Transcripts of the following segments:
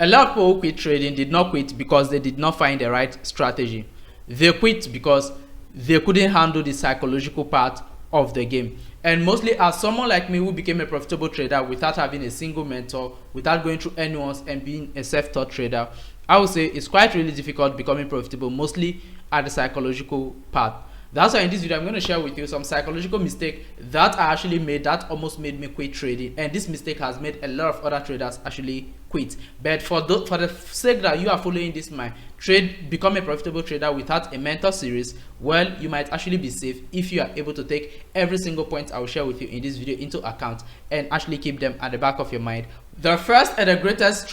A lot of people who quit trading did not quit because they did not find the right strategy. They quit because they couldn't handle the psychological part of the game. And mostly as someone like me who became a profitable trader without having a single mentor, without going through anyone's and being a self-taught trader, I would say it's quite really difficult becoming profitable, mostly at the psychological part. That's why in this video I'm going to share with you some psychological mistake that I actually made that almost made me quit trading, and this mistake has made a lot of other traders actually quit. But for the sake that you are following this my become a profitable trader without a mentor series, well, you might actually be safe if you are able to take every single point I will share with you in this video into account and actually keep them at the back of your mind. The first and the greatest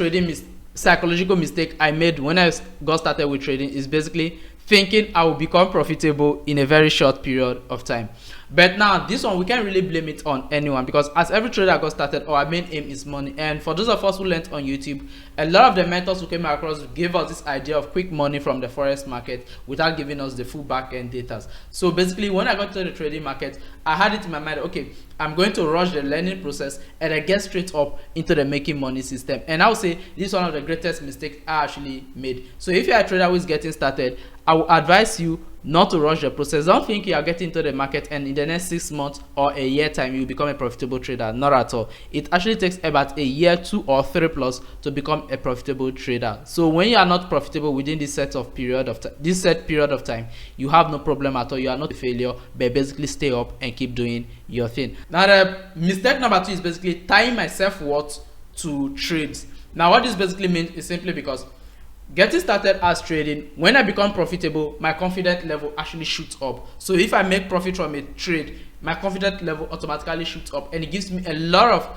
psychological mistake I made when I got started with trading is basically thinking I will become profitable in a very short period of time. But now this one we can't really blame it on anyone, because as every trader got started, our main aim is money. And for those of us who learned on YouTube, a lot of the mentors who came across gave us this idea of quick money from the forex market without giving us the full back end data. So basically when I got to the trading market, I had it in my mind, okay, I'm going to rush the learning process and I get straight up into the making money system. And I would say this is one of the greatest mistakes I actually made. So if you're a trader who is getting started, I will advise you not to rush the process. Don't think you are getting into the market and in the next 6 months or a year time you become a profitable trader. Not at all. It actually takes about a year, 2 or 3 plus to become a profitable trader. So when you are not profitable within this set period of time, you have no problem at all. You are not a failure, but basically stay up and keep doing your thing. Now the mistake number 2 is basically tying my self-worth to trades. Now what this basically means is simply because getting started as trading, when I become profitable, my confidence level actually shoots up. So if I make profit from a trade, my confidence level automatically shoots up, and it gives me a lot of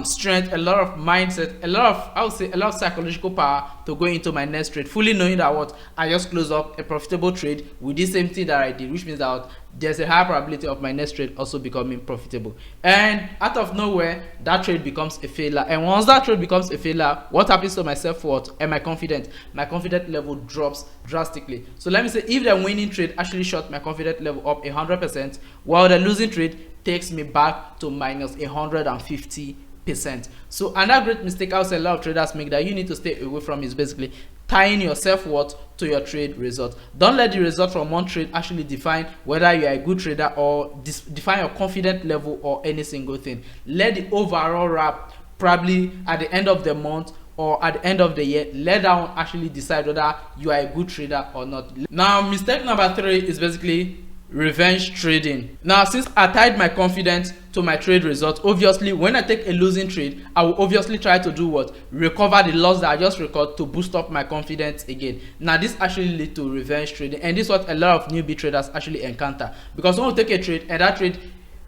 strength, a lot of mindset, I would say a lot of psychological power to go into my next trade, fully knowing that what I just closed up a profitable trade with the same thing that I did, which means that there's a high probability of my next trade also becoming profitable. And out of nowhere, that trade becomes a failure. And once that trade becomes a failure, what happens to my self-worth and my confidence? My confidence level drops drastically. So let me say, if the winning trade actually shot my confidence level up 100%, while the losing trade takes me back to minus 150%. So another great mistake I would say a lot of traders make that you need to stay away from is basically tying your self-worth to your trade result. Don't let the result from one trade actually define whether you are a good trader or define your confidence level or any single thing. Let the overall wrap, probably at the end of the month or at the end of the year, let that one actually decide whether you are a good trader or not. Now mistake number 3 is basically revenge trading. Now since I tied my confidence to my trade result, obviously when I take a losing trade, I will obviously try to do what? Recover the loss that I just recorded to boost up my confidence again. Now this actually leads to revenge trading, and this is what a lot of newbie traders actually encounter, because when we take a trade and that trade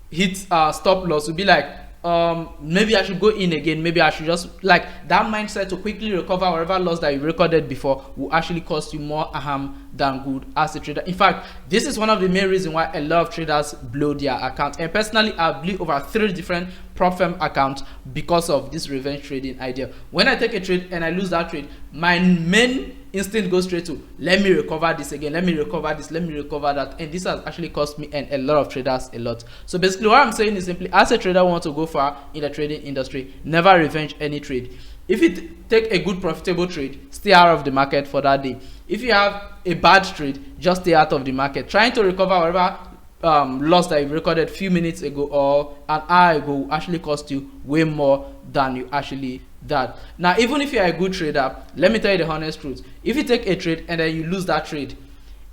hits stop loss, we'll be like, maybe I should go in again, maybe I should just, like, that mindset to quickly recover whatever loss that you recorded before will actually cost you more harm than good as a trader. In fact, this is one of the main reasons why a lot of traders blow their account, and personally I blew over 3 different prop firm accounts because of this revenge trading idea. When I take a trade and I lose that trade, my main instinct goes straight to, let me recover this again, let me recover this, let me recover that, and this has actually cost me and a lot of traders a lot. So basically what I'm saying is simply, as a trader who wants to go far in the trading industry, never revenge any trade. If you take a good profitable trade, stay out of the market for that day. If you have a bad trade, just stay out of the market. Trying to recover whatever loss that you recorded a few minutes ago or an hour ago will actually cost you way more than you actually that. Now even if you are a good trader, let me tell you the honest truth, if you take a trade and then you lose that trade,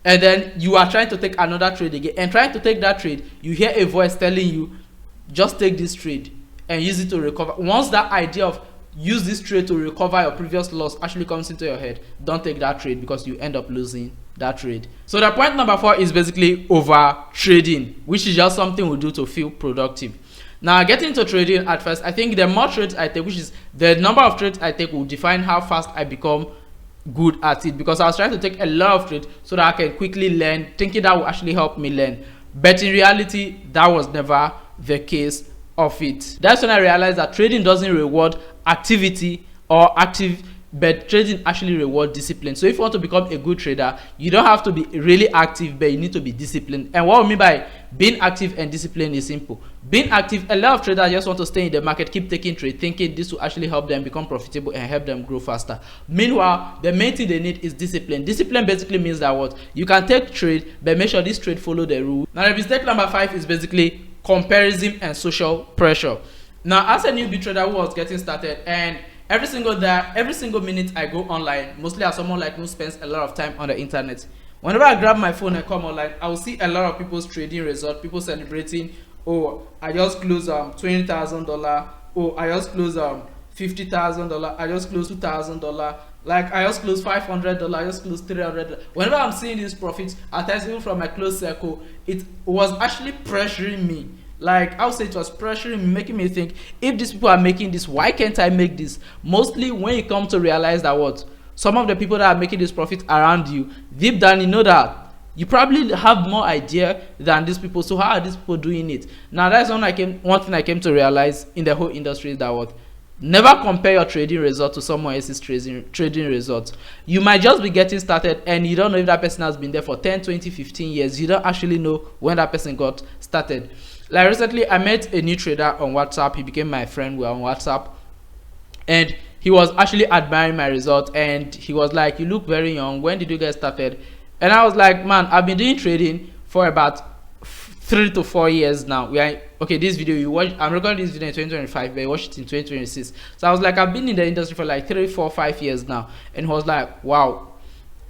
and then you are trying to take another trade again, and trying to take that trade, you hear a voice telling you, just take this trade and use it to recover. Once that idea of use this trade to recover your previous loss actually comes into your head, don't take that trade, because you end up losing that trade. So the point number 4 is basically over trading, which is just something we do to feel productive. Now getting into trading, at first I think the more trades I take, which is the number of trades I take, will define how fast I become good at it, because I was trying to take a lot of trades so that I can quickly learn, thinking that will actually help me learn, but in reality that was never the case of it. That's when I realized that trading doesn't reward activity or active but trading actually reward discipline. So if you want to become a good trader, you don't have to be really active, but you need to be disciplined. And what I mean by being active and disciplined is simple. Being active, a lot of traders just want to stay in the market, keep taking trade, thinking this will actually help them become profitable and help them grow faster. Meanwhile, the main thing they need is discipline. Discipline basically means that what you can take trade, but make sure this trade follow the rule. Now the mistake number 5 is basically comparison and social pressure. Now as a newbie trader who was getting started, and every single minute I go online, mostly as someone like who spends a lot of time on the internet, whenever I grab my phone and come online, I will see a lot of people's trading results, people celebrating, oh, I just closed $20,000, oh, I just closed $50,000, I just closed $2,000, like I just closed $500, I just closed $300. Whenever I'm seeing these profits, at times even from my close circle, it was actually pressuring me. Like I would say it was pressuring me, making me think, if these people are making this, why can't I make this? Mostly when you come to realize that what some of the people that are making this profit around you, deep down you know that you probably have more idea than these people. So how are these people doing it? Now that's one thing I came to realize in the whole industry is that what, never compare your trading result to someone else's trading results. You might just be getting started and you don't know if that person has been there for 10, 20, 15 years. You don't actually know when that person got started. Like recently I met a new trader on WhatsApp. He became my friend. We're on WhatsApp and he was actually admiring my result, and he was like, you look very young, when did you get started? And I was like, man, I've been doing trading for about 3 to 4 years now. Okay, this video you watch, I'm recording this video in 2025, but I watched it in 2026. So I was like, I've been in the industry for like 3, 4, 5 years now. And he was like, wow.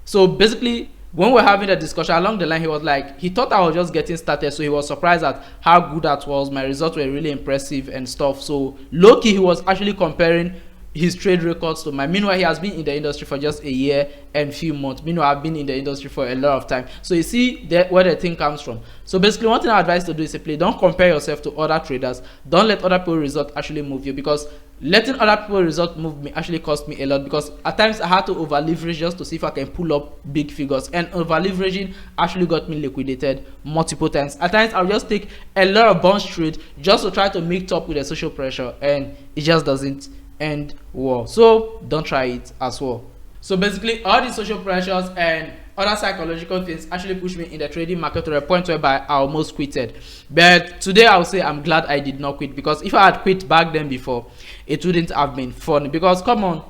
So basically when we're having a discussion along the line, he was like, he thought I was just getting started, so he was surprised at how good that was. My results were really impressive and stuff. So low-key he was actually comparing his trade records to mine. Meanwhile, he has been in the industry for just a year and few months. Meanwhile, I've been in the industry for a lot of time. So you see where the thing comes from. So basically, one thing I advise to do is simply don't compare yourself to other traders. Don't let other people's results actually move you, because letting other people's results move me actually cost me a lot, because at times I had to over leverage just to see if I can pull up big figures, and over leveraging actually got me liquidated multiple times. At times I'll just take a lot of bounce trade just to try to meet up with the social pressure, and it just doesn't end well. So don't try it as well. So basically all these social pressures and other psychological things actually pushed me in the trading market to a point whereby I almost quitted. But today I would say I'm glad I did not quit, because if I had quit back then before, it wouldn't have been fun. Because come on,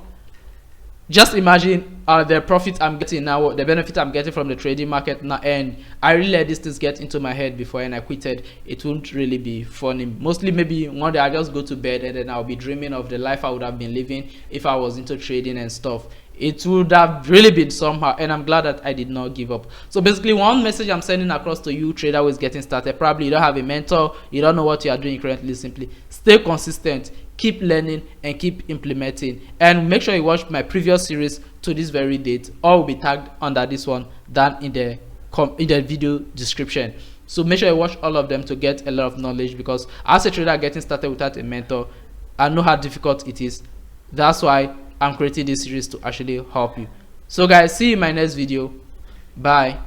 just imagine the profit I'm getting now, the benefit I'm getting from the trading market now, and I really let these things get into my head before and I quitted. It wouldn't really be funny. Mostly maybe one day I just go to bed and then I'll be dreaming of the life I would have been living if I was into trading and stuff. It would have really been somehow, and I'm glad that I did not give up. So basically one message I'm sending across to you trader who is getting started, probably you don't have a mentor, you don't know what you are doing currently, simply stay consistent, keep learning and keep implementing, and make sure you watch my previous series to this very date. All will be tagged under this one down in the video description. So make sure you watch all of them to get a lot of knowledge, because as a trader getting started without a mentor, I know how difficult it is. That's why I'm creating this series to actually help you. So guys, see you in my next video. Bye.